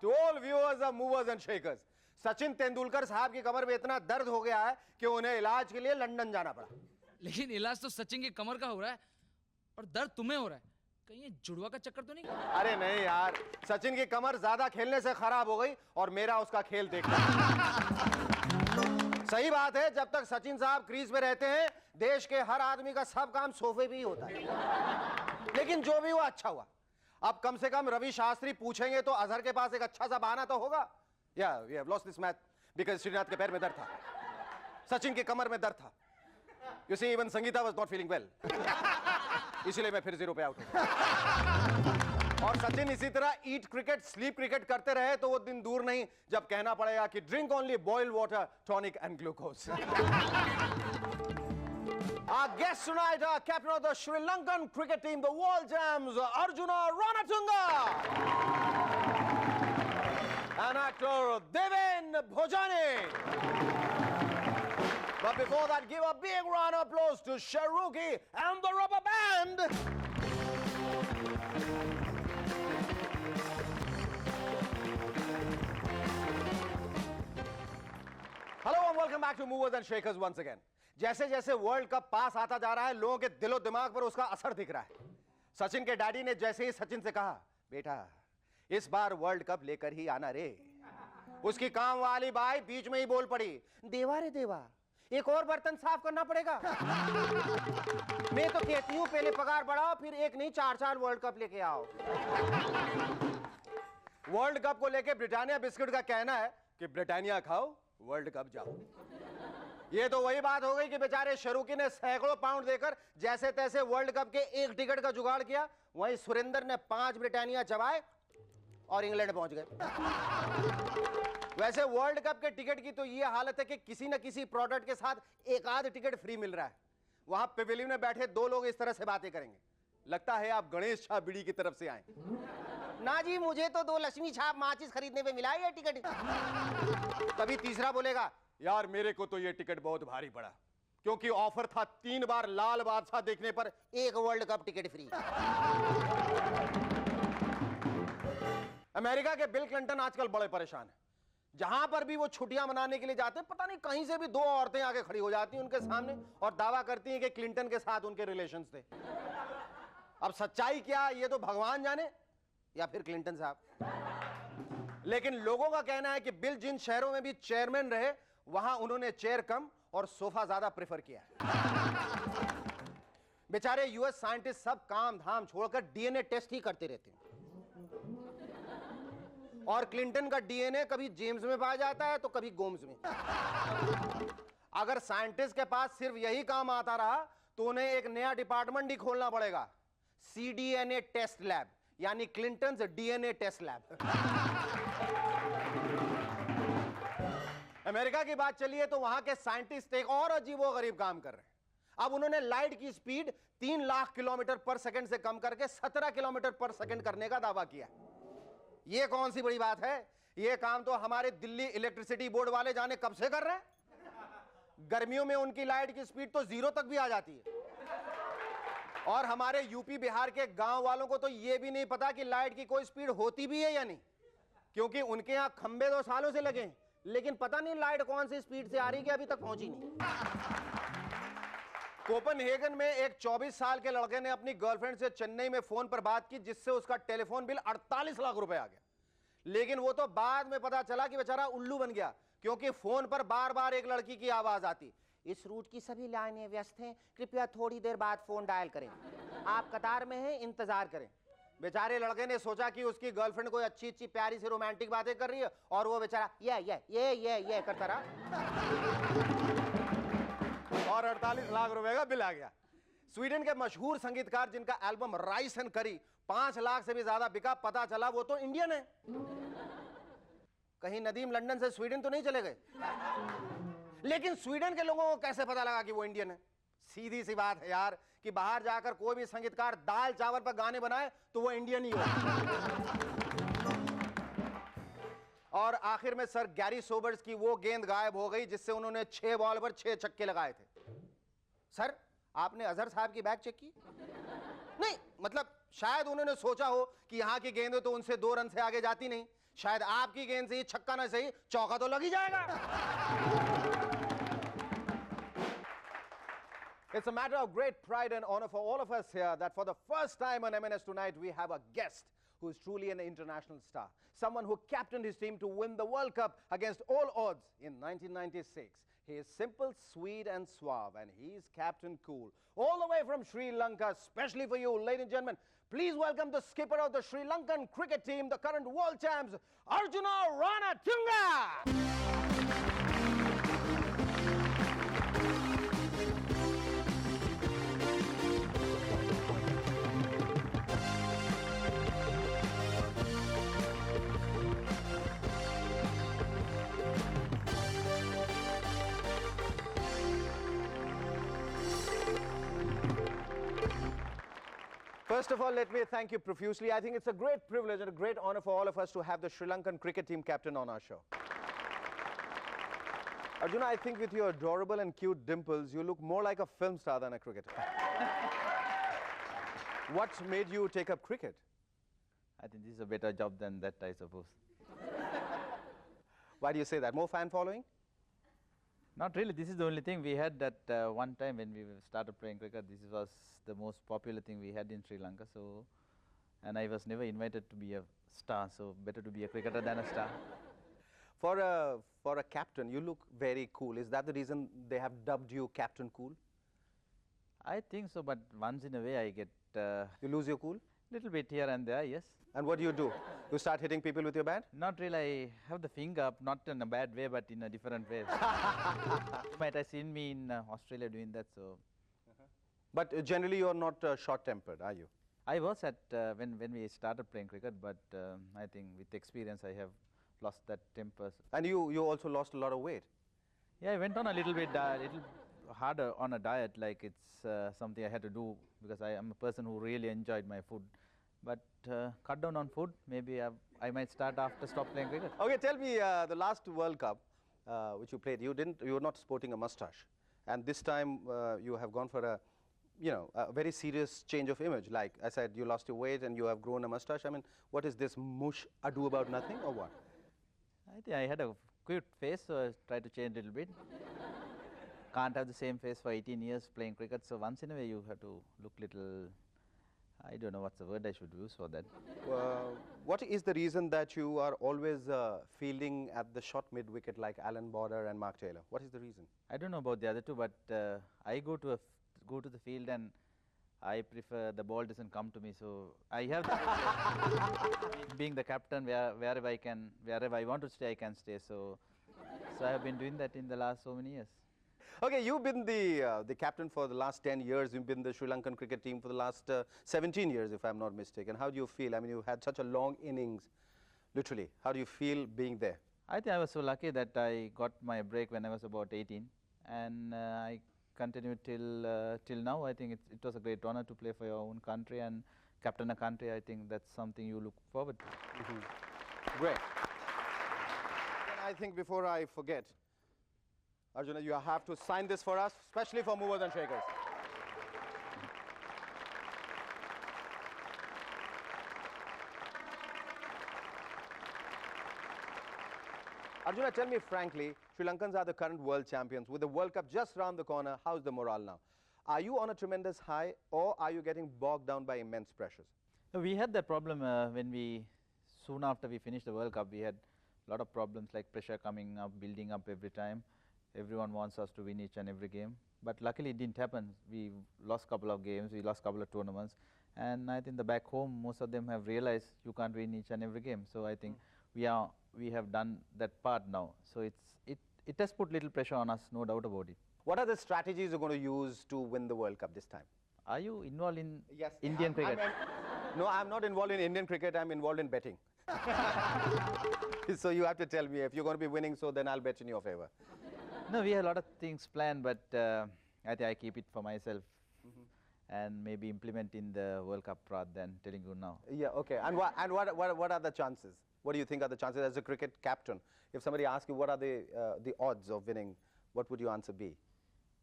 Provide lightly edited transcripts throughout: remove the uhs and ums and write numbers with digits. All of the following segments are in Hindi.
To all viewers of movers and shakers, Sachin Tendulkar साहब की कमर में इतना दर्द हो गया है कि उन्हें इलाज के लिए लंदन जाना पड़ा। लेकिन इलाज तो सचिन की कमर का हो रहा है और दर्द तुम्हें हो रहा है। कहीं ये जुड़वा का चक्कर तो नहीं? अरे नहीं यार, सचिन की कमर ज्यादा खेलने से खराब हो गई और मेरा उसका खेल देखना। सही बात है, जब तक सचिन साहब क्रीज में रहते हैं देश के हर आदमी का सब काम सोफे भी होता है। लेकिन जो भी हुआ अच्छा हुआ। अब कम से कम रवि शास्त्री पूछेंगे तो अजहर के पास एक अच्छा सा बहाना तो होगा। We have lost this match because Srinath के पैर में दर्द था, सचिन की कमर में दर्द था। You see even Sangeeta was not feeling well, इसलिए मैं फिर 0 पे आउट हूं। और सचिन इसी तरह ईट क्रिकेट स्लीप क्रिकेट करते रहे तो वो दिन दूर नहीं जब कहना पड़ेगा कि drink only boiled water, tonic and glucose. Our guest tonight, captain of the Sri Lankan cricket team, the World Gems, Arjuna Ranatunga, and actor Deven Bhojani. But before that, give a big round of applause to Shahrukhi and the Rubber Band. Hello and welcome back to Movers and Shakers once again. जैसे जैसे वर्ल्ड कप पास आता जा रहा है लोगों के दिलो दिमाग पर उसका असर दिख रहा है। सचिन के डैडी ने जैसे ही सचिन से कहा, बेटा इस बार वर्ल्ड कप लेकर ही आना रे, उसकी काम वाली बाई बीच में ही बोल पड़ी, देवा रे देवा, एक और बर्तन साफ करना पड़ेगा। मैं तो कहती हूं पहले पगार बढ़ाओ, फिर एक नहीं 4-4 वर्ल्ड कप लेके आओ। वर्ल्ड कप को लेके ब्रिटानिया बिस्किट का कहना है कि ब्रिटानिया खाओ वर्ल्ड कप जाओ। ये तो वही बात हो गई कि बेचारे शाहरुखी ने सैकड़ों पाउंड देकर जैसे तैसे वर्ल्ड कप के एक टिकट का जुगाड़ किया, वहीं सुरेंद्र ने 5 ब्रिटानिया चबाए और इंग्लैंड पहुंच गए। वैसे वर्ल्ड कप के टिकट की तो ये हालत है कि किसी न किसी प्रोडक्ट के साथ एक आध टिकट फ्री मिल रहा है। वहां पेविलियन में बैठे 2 लोग इस तरह से बातें करेंगे, लगता है आप गणेश छाप बीड़ी की तरफ से आए। ना जी, मुझे तो 2 लक्ष्मी छाप माचिस खरीदने पे मिला है ये टिकट। तभी तीसरा बोलेगा, यार मेरे को तो ये टिकट बहुत भारी पड़ा, क्योंकि ऑफर था 3 बार लाल बादशाह देखने पर 1 world cup ticket free. America के बिल क्लिंटन आजकल बड़े परेशान हैं। जहां पर भी वो छुट्टियां मनाने के लिए जाते हैं, पता नहीं कहीं से भी 2 औरतें आके खड़ी हो जाती हैं उनके सामने और दावा करती हैं कि क्लिंटन के साथ उनके रिलेशंस थे। अब सच्चाई क्या ये तो भगवान जाने, या फिर क्लिंटन साहब। लेकिन लोगों का कहना है कि बिल जिन शहरों में भी चेयरमैन रहे वहां उन्होंने चेयर कम और सोफा ज्यादा प्रेफर किया है। बेचारे यूएस साइंटिस्ट सब काम धाम छोड़कर डीएनए टेस्ट ही करते रहते हैं। और क्लिंटन का डीएनए कभी जेम्स में पाया जाता है तो कभी गोम्स में। अगर साइंटिस्ट के पास सिर्फ यही काम आता रहा तो उन्हें एक नया डिपार्टमेंट ही खोलना पड़ेगा, सीडीएनए टेस्ट लैब, यानी Clinton DNA test lab. America की बात चली है तो वहां के साइंटिस्ट एक और अजीबोगरीब काम कर रहे हैं। अब उन्होंने लाइट की स्पीड 3 लाख किलोमीटर पर सेकंड से कम करके 17 किलोमीटर पर सेकंड करने का दावा किया। यह कौन सी बड़ी बात है, यह काम तो हमारे दिल्ली इलेक्ट्रिसिटी बोर्ड वाले जाने कब से कर रहे हैं। गर्मियों में उनकी लाइट की स्पीड तो 0 तक भी आ जाती है। और हमारे यूपी बिहार के गांव वालों को तो यह भी नहीं पता कि लाइट की कोई स्पीड होती भी है या नहीं, क्योंकि उनके यहां खंबे 2 सालों से लगे हैं, लेकिन पता नहीं लाइट कौन सी स्पीड से आ रही है कि अभी तक पहुंची नहीं। कोपेनहेगन में एक 24 साल के लड़के ने अपनी गर्लफ्रेंड से चेन्नई में फोन पर बात की, जिससे उसका टेलीफोन बिल 48 लाख रुपए आ गया। लेकिन वो तो बाद में पता चला कि बेचारा उल्लू बन गया, क्योंकि फोन पर बार बार एक लड़की की आवाज आती, इस रूट की सभी लाइनें व्यस्त हैं, कृपया थोड़ी देर बाद फोन डायल करें, आप कतार में हैं, इंतजार करें। बेचारे लड़के ने सोचा कि उसकी गर्लफ्रेंड कोई अच्छी अच्छी प्यारी सी रोमांटिक बातें कर रही है और वो बेचारा ये करता रहा और 48 लाख रुपए का बिल आ गया। स्वीडन के मशहूर संगीतकार जिनका एल्बम राइस एंड करी 5 लाख से भी ज्यादा बिका, पता चला वो तो इंडियन है। कहीं नदीम लंदन से स्वीडन तो नहीं चले गए। लेकिन स्वीडन के लोगों को कैसे पता लगा कि वो इंडियन है? सीधी सी बात है यार कि बाहर जाकर कोई भी संगीतकार दाल चावल पर गाने बनाए तो वो इंडियन ही हो। और आखिर में सर गैरी सोबर्स की वो गेंद गायब हो गई जिससे उन्होंने 6 बॉल पर 6 छक्के लगाए थे। सर आपने अजहर साहब की बैट चेक की? नहीं, मतलब शायद उन्होंने सोचा हो कि यहां की गेंदें तो उनसे 2 रन से आगे जाती नहीं, शायद आपकी गेंद से ये छक्का ना सही, चौका तो लग ही जाएगा. It's a matter of great pride and honor for all of us here that for the first time on MNS Tonight, we have a guest who is truly an international star. Someone who captained his team to win the World Cup against all odds in 1996. He is simple, sweet and suave, and he is Captain Cool. All the way from Sri Lanka, especially for you, ladies and gentlemen, please welcome the skipper of the Sri Lankan cricket team, the current world champs, Arjuna Ranatunga! First of all, let me thank you profusely. I think it's a great privilege and a great honor for all of us to have the Sri Lankan cricket team captain on our show. Arjuna, I think with your adorable and cute dimples, you look more like a film star than a cricketer. What's made you take up cricket? I think this is a better job than that, I suppose. Why do you say that? More fan following? Not really. This is the only thing we had at one time when we started playing cricket. This was the most popular thing we had in Sri Lanka. So, and I was never invited to be a star. So, better to be a cricketer than a star. For a captain, you look very cool. Is that the reason they have dubbed you Captain Cool? I think so, but once in a way I get You lose your cool? little bit here and there, yes. And what do? You start hitting people with your bat? Not really. I have the finger up, not in a bad way, but in a different way. You might have seen me in Australia doing that. So, But generally you're not short-tempered, are you? I was at when we started playing cricket, but I think with experience I have lost that temper. And you also lost a lot of weight. Yeah, I went on a little bit, little harder on a diet, like it's something I had to do because I am a person who really enjoyed my food. But cut down on food, maybe I might start after stop playing cricket. Okay, tell me, the last World Cup which you played, you were not sporting a mustache. And this time you have gone for a very serious change of image. Like I said, you lost your weight and you have grown a mustache. I mean, what is this mush ado about nothing or what? I think I had a cute face, so I tried to change a little bit. Can't have the same face for 18 years playing cricket, so once in a way you have to look little, I don't know what's the word I should use for that. What is the reason that you are always fielding at the short mid-wicket like Alan Border and Mark Taylor? What is the reason? I don't know about the other two, but I go to the field and I prefer the ball doesn't come to me, so I have being the captain wherever I want to stay, I can stay. So I have been doing that in the last so many years. Okay, you've been the captain for the last 10 years. You've been the Sri Lankan cricket team for the last 17 years, if I'm not mistaken. How do you feel? I mean, you had such a long innings, literally. How do you feel being there? I think I was so lucky that I got my break when I was about 18, and I continued till now. I think it was a great honor to play for your own country and captain a country. I think that's something you look forward to. Great. And I think before I forget, Arjuna, you have to sign this for us, especially for movers and shakers. Arjuna, tell me frankly, Sri Lankans are the current world champions. With the World Cup just round the corner, how's the morale now? Are you on a tremendous high or are you getting bogged down by immense pressures? We had that problem when soon after we finished the World Cup, we had a lot of problems like pressure coming up, building up every time. Everyone wants us to win each and every game. But luckily it didn't happen. We lost a couple of games, we lost a couple of tournaments. And I think the back home, most of them have realized you can't win each and every game. So I think we have done that part now. So it has put little pressure on us, no doubt about it. What are the strategies you're going to use to win the World Cup this time? Are you involved in Yes, Indian cricket? No, I'm not involved in Indian cricket. I'm involved in betting. So you have to tell me if you're going to be winning, so then I'll bet in your favor. No, we have a lot of things planned, but I think I keep it for myself and maybe implement in the World Cup rather than telling you now. Yeah, okay. And what are the chances? What do you think are the chances as a cricket captain? If somebody asks you what are the odds of winning, what would your answer be?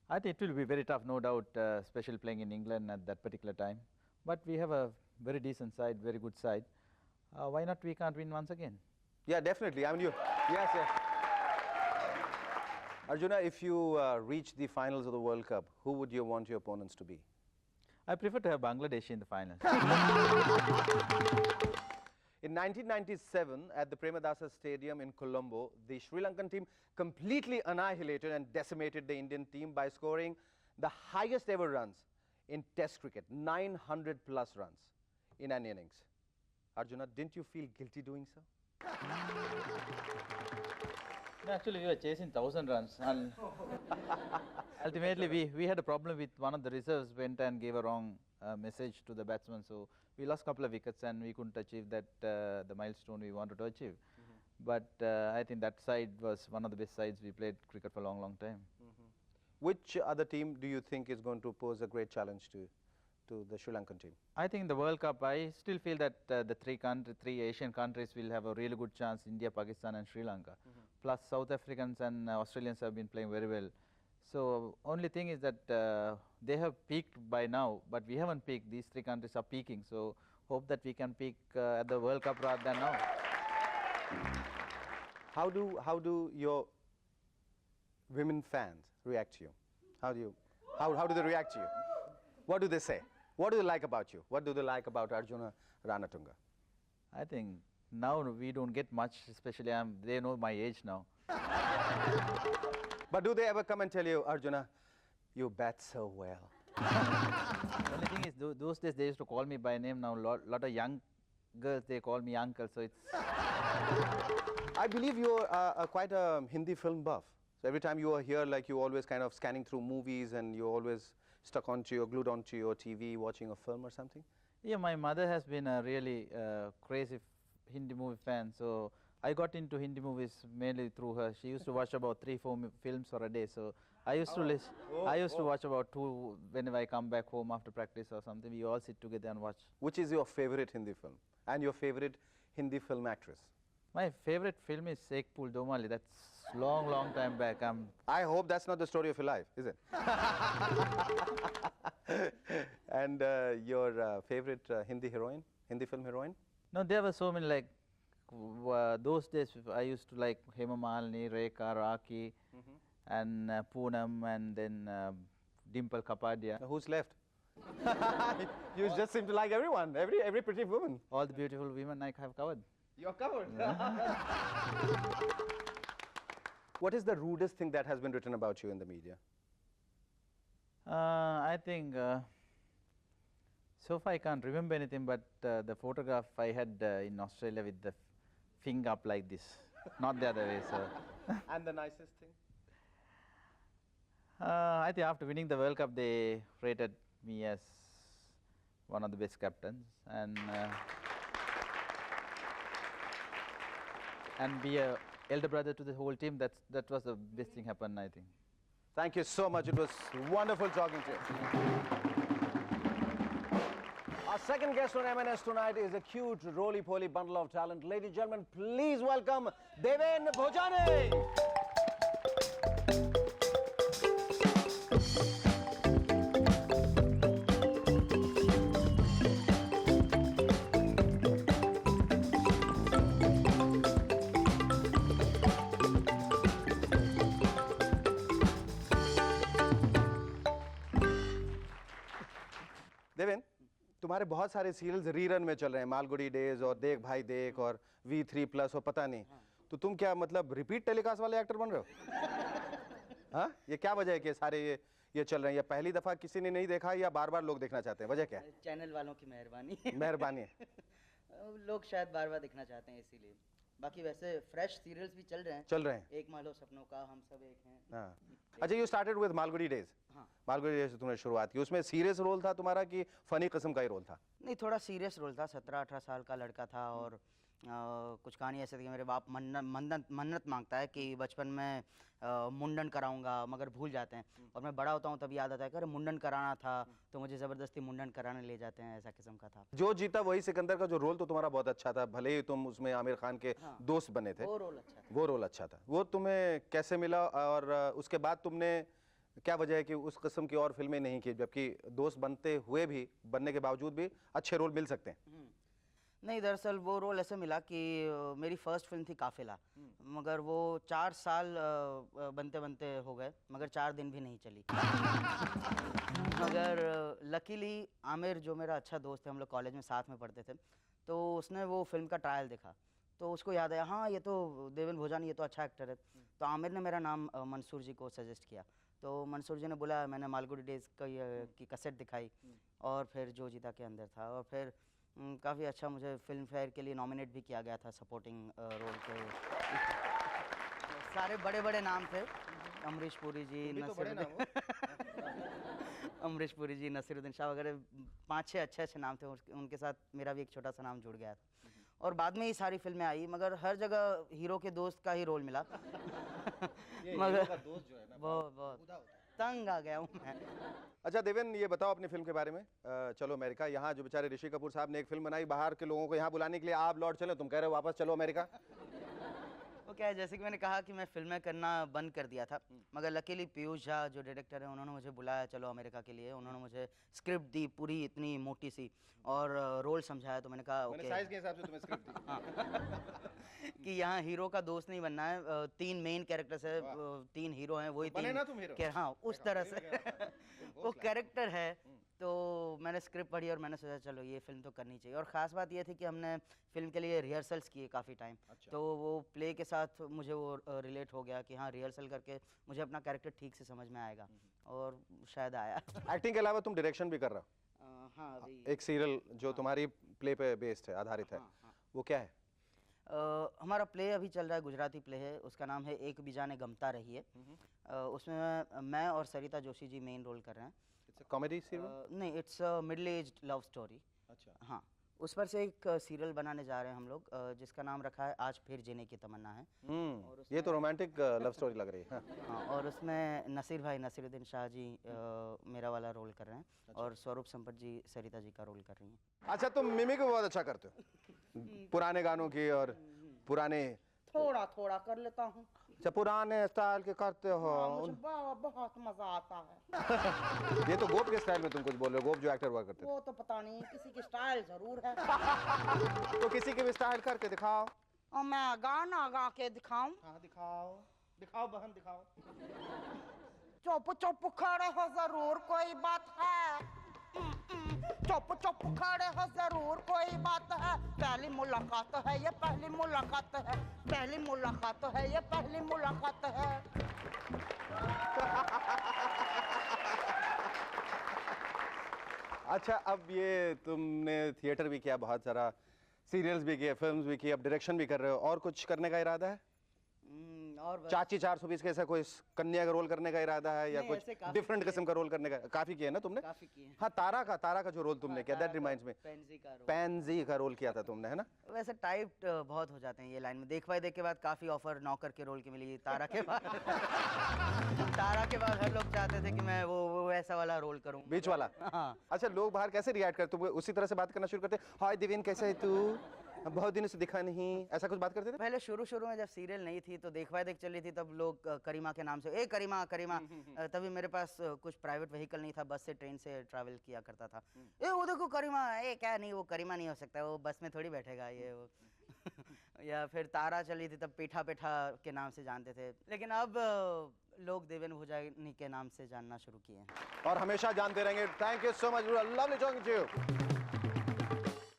I think it will be very tough, no doubt, especially playing in England at that particular time. But we have a very decent side, very good side. Why not we can't win once again? Yeah, definitely. I mean, you. Yes, yes. Arjuna, if you reach the finals of the World Cup, who would you want your opponents to be? I prefer to have Bangladesh in the final. In 1997, at the Premadasa Stadium in Colombo, the Sri Lankan team completely annihilated and decimated the Indian team by scoring the highest ever runs in Test cricket, 900 plus runs in an innings. Arjuna, didn't you feel guilty doing so? No, actually, we were chasing 1,000 runs, and ultimately we had a problem with one of the reserves went and gave a wrong message to the batsman, so we lost a couple of wickets and we couldn't achieve that the milestone we wanted to achieve. But I think that side was one of the best sides we played cricket for a long, long time. Which other team do you think is going to pose a great challenge to the Sri Lankan team? I think in the World Cup, I still feel that the three Asian countries will have a really good chance: India, Pakistan, and Sri Lanka. Plus, South Africans and Australians have been playing very well. So, only thing is that they have peaked by now, but we haven't peaked. These three countries are peaking. So, hope that we can peak at the World Cup rather than now. How do your women fans react to you? How do they react to you? What do they say? What do they like about you? What do they like about Arjuna Ranatunga? I think now we don't get much, especially they know my age now. But do they ever come and tell you, Arjuna, you bat so well? The only thing is, those days they used to call me by name. Now lot of young girls, they call me uncle, so it's... I believe you're quite a Hindi film buff. So every time you are here, like you always kind of scanning through movies and you're always glued onto your TV watching a film or something? Yeah, my mother has been a really crazy Hindi movie fan, so I got into Hindi movies mainly through her. She used to watch about 3-4 films for a day, so I used to listen. I used to watch about 2 whenever I come back home after practice or something. We all sit together and watch. Which is your favorite Hindi film and your favorite Hindi film actress? My favorite film is Sheikh Pul Domali. That's long time back. I hope that's not the story of your life, is it? And your favorite Hindi film heroine? No, there were so many, like those days I used to like Hema Malini, Rekha, Raki, and Poonam, and then Dimple Kapadia. Now, who's left? You just seem to like everyone, every pretty woman. All the beautiful women I have covered. You're covered. What is the rudest thing that has been written about you in the media? I think so far I can't remember anything, but the photograph I had in Australia with the finger up like this, not the other way. So. And the nicest thing? I think after winning the World Cup, they rated me as one of the best captains, and be a elder brother to the whole team. That was the best thing happened, I think. Thank you so much. It was wonderful talking to you. Our second guest on MNS tonight is a cute, roly-poly bundle of talent. Ladies and gentlemen, please welcome Deven Bhojane. Deven, तुम्हारे बहुत सारे सीरियल्स रीरन में चल रहे हैं, मालगुडी डेज और देख भाई देख और V3+ और पता नहीं, तो तुम क्या मतलब रिपीट टेलीकास्ट वाले एक्टर बन रहे हो? हाँ, ये क्या वजह है कि सारे ये चल रहे हैं? या पहली दफा किसी ने नहीं देखा या बार-बार लोग देखना चाहते हैं? वजह क्या है? चैनल वालों की मेहरबानी। मेहरबानी है। लोग शायद बार-बार देखना चाहते हैं इसीलिए। बाकी वैसे फ्रेश सीरियल्स भी चल रहे हैं। एक मालो सपनों का, हम सब एक हैं। हाँ। अच्छा, you started with Malgudi days. हाँ। मालगुडी डेज से तुमने शुरुआत की। उसमें सीरियस रोल था तुम्हारा कि फनी किस्म का ही रोल था? नहीं, थोड़ा सीरियस रोल था। 17-18 साल का लड़का था और कुछ कहानी ऐसे थी कि मेरे बाप मन्नत मांगता है कि बचपन में मुंडन कराऊंगा, मगर भूल जाते हैं, और मैं बड़ा होता हूँ तब याद आता है कि अरे मुंडन कराना था, तो मुझे ज़बरदस्ती मुंडन कराने ले जाते हैं, ऐसा किस्म का था। जो जीता वही सिकंदर का जो रोल तो तुम्हारा बहुत अच्छा था, भले ही तुम उसमें आमिर खान के दोस्त बने थे। वो रोल अच्छा था। वो रोल अच्छा था। वो तुम्हें कैसे मिला और उसके बाद तुमने क्या वजह है कि उस किस्म की और फिल्में नहीं की, जबकि दोस्त बनने के बावजूद भी अच्छे रोल मिल सकते हैं? नहीं, दरअसल वो रोल ऐसे मिला कि मेरी फर्स्ट फिल्म थी काफिला, मगर वो 4 साल बनते बनते हो गए, मगर 4 दिन भी नहीं चली। मगर लकीली आमिर जो मेरा अच्छा दोस्त है, हम लोग कॉलेज में साथ में पढ़ते थे, तो उसने वो फिल्म का ट्रायल देखा, तो उसको याद आया हाँ ये तो देवेन भोजानी, ये तो अच्छा एक्टर है। तो आमिर ने मेरा नाम मंसूर जी को सजेस्ट किया, तो मंसूर जी ने बोला, मैंने मालगुडी डेज की कैसेट दिखाई और फिर जो जीता के अंदर था, और फिर काफ़ी अच्छा मुझे फिल्म फेयर के लिए नॉमिनेट भी किया गया था सपोर्टिंग रोल के। सारे बड़े बड़े नाम थे, अमरीश पुरी जी, अमरीश पुरी जी, नसीरुद्दीन शाह वगैरह 5-6 अच्छे नाम थे, उनके साथ मेरा भी एक छोटा सा नाम जुड़ गया था। और बाद में ही सारी फिल्में आई, मगर हर जगह हीरो के दोस्त का ही रोल मिला। मगर दोस्त जो है ना बहुत तंग आ गया हूँ मैं। अच्छा देवेन, ये बताओ अपनी फिल्म के बारे में। चलो अमेरिका, यहाँ जो बेचारे ऋषि कपूर साहब ने एक फिल्म बनाई बाहर के लोगों को यहाँ बुलाने के लिए, आप लौट चले, तुम कह रहे हो वापस चलो अमेरिका। वो क्या है, जैसे कि मैंने कहा कि मैं फिल्में करना बंद कर दिया था, मगर लकीली पीयूष झा जो डायरेक्टर है, उन्होंने मुझे बुलाया चलो अमेरिका के लिए। उन्होंने मुझे स्क्रिप्ट दी पूरी इतनी मोटी सी, और रोल समझाया, तो मैंने कहा ओके, साइज के हिसाब से तुम्हें स्क्रिप्ट दी। हाँ। कि यहाँ हीरो का दोस्त नहीं बनना है, 3 मेन कैरेक्टर्स है, 3 हीरो हैं, वही बने 3 ना तुम हीरो। हाँ उस तरह से वो कैरेक्टर है। तो मैंने स्क्रिप्ट पढ़ी और मैंने सोचा चलो ये फिल्म तो करनी चाहिए। और ख़ास बात ये थी कि हमने फिल्म के लिए रिहर्सल्स किए काफ़ी टाइम। अच्छा। तो वो प्ले के साथ मुझे वो रिलेट हो गया कि हाँ रिहर्सल करके मुझे अपना कैरेक्टर ठीक से समझ में आएगा, और शायद आया। एक्टिंग के अलावा तुम डायरेक्शन भी कर रहे हो। हाँ अभी एक सीरियल जो तुम्हारी प्ले पे बेस्ड है, आधारित है, हाँ। वो क्या है? हमारा प्ले अभी चल रहा है, गुजराती प्ले है, उसका नाम है एक बीजाने गमता रही है। उसमें मैं और सरिता जोशी जी मेन रोल कर रहे हैं। It's a comedy serial? नहीं, it's middle aged love story. अच्छा। हाँ, उस पर से एक सीरियल बनाने जा रहे हैं हम लोग, जिसका नाम रखा है आज फिर जीने की तमन्ना है। ये तो रोमांटिक लव स्टोरी लग रही है। हाँ, और उसमें नसीर भाई, नसीरुद्दीन शाह जी मेरा वाला रोल कर रहे हैं। अच्छा। और स्वरूप संपत जी सरिता जी का रोल कर रही हैं। अच्छा, तुम मिमिक बहुत अच्छा करते हो पुराने गानों की, और पुराने थोड़ा थोड़ा कर लेता हूँ। अच्छा, पुराने स्टाइल के करते हो। मुझे बहुत मजा आता है। ये तो गोप के स्टाइल में तुम कुछ बोल रहे हो, गोप जो एक्टर हुआ करते थे। वो तो पता नहीं, किसी की स्टाइल जरूर है। तो किसी की भी स्टाइल करके दिखाओ। और मैं गाना गा के दिखाऊं? हाँ दिखाओ, दिखाओ बहन दिखाओ। चुप चुप खड़े हो जरूर कोई बात है। चुप चुप खड़े हो जरूर कोई बात है। पहली मुलाकात है ये, पहली मुलाकात है, पहली मुलाकात है ये, पहली मुलाकात है। अच्छा, अब ये तुमने थिएटर भी किया, बहुत सारा सीरियल्स भी किए, फिल्म्स भी किए, अब डायरेक्शन भी कर रहे हो, और कुछ करने का इरादा है? और बस चाची 420 के ऐसा कोई कन्या का रोल करने का इरादा है, या नहीं, ऐसे कुछ काफी डिफरेंट किस्म का रोल करने का? काफी किया ना तुमने? काफी किए हैं। हाँ, तारा का जो रोल तुमने किया, दैट रिमाइंड्स मी, पेंजी का रोल। पैंजी का रोल किया था तुमने, है ना? वैसे टाइप बहुत हो जाते हैं ये लाइन में। देख भाई देख के बाद काफी ऑफर नौकर के रोल की मिली, तारा के बाद। तारा के बाद हर लोग चाहते थे कि मैं वो ऐसा वाला रोल करूं, बीच वाला। हाँ। अच्छा, लोग बाहर कैसे रिएक्ट करते? तुम उसी तरह से बात करना शुरू करते, हाय देवेन कैसे है तू, बहुत दिनों से दिखा नहीं, ऐसा कुछ बात करते थे? पहले शुरू में जब सीरियल नहीं थी तो देख भाई देख चल रही थी, तब लोग करीमा के नाम से, ए करीमा करीमा। तभी मेरे पास कुछ प्राइवेट व्हीकल नहीं था, बस से ट्रेन से ट्रैवल किया करता था। ए वो देखो करीमा, ए क्या नहीं, वो करीमा नहीं हो सकता, वो बस में थोड़ी बैठेगा ये वो। या फिर तारा चली थी तब पेठा पेठा के नाम से जानते थे, लेकिन अब लोग देवेन भोजानी के नाम से जानना शुरू किए हैं। और हमेशा जानते रहेंगे। Thank you so much, lovely talking to you.